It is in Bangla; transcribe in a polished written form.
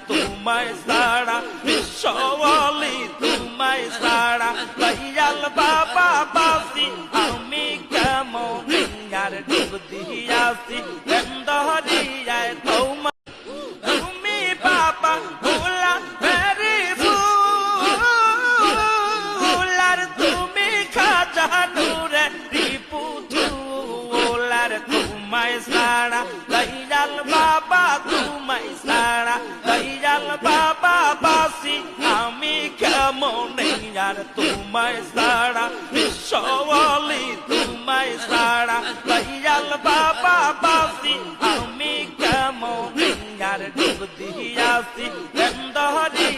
তোমায় সারা বিশ্বওয়ালি তোমায় সারা দয়াল বাবা বাসি আমি কেমন আর ডুব দিয়াছি দরিয়ায় তোমায় তুমি বাবা ভোলা মেরি ফুলার তুমি খাজা নূরে রিপুতু ওলার তোমায় সারা দয়াল বাবা তোমায় সারা দয়াল বাবা বাসি আমি কেমন আর তোমায় সারা বিশ্বওয়ালি তোমায় সারা দয়াল বাবা বাসি আমি কেমন আর ডুব দিয়াছি দরিয়ায়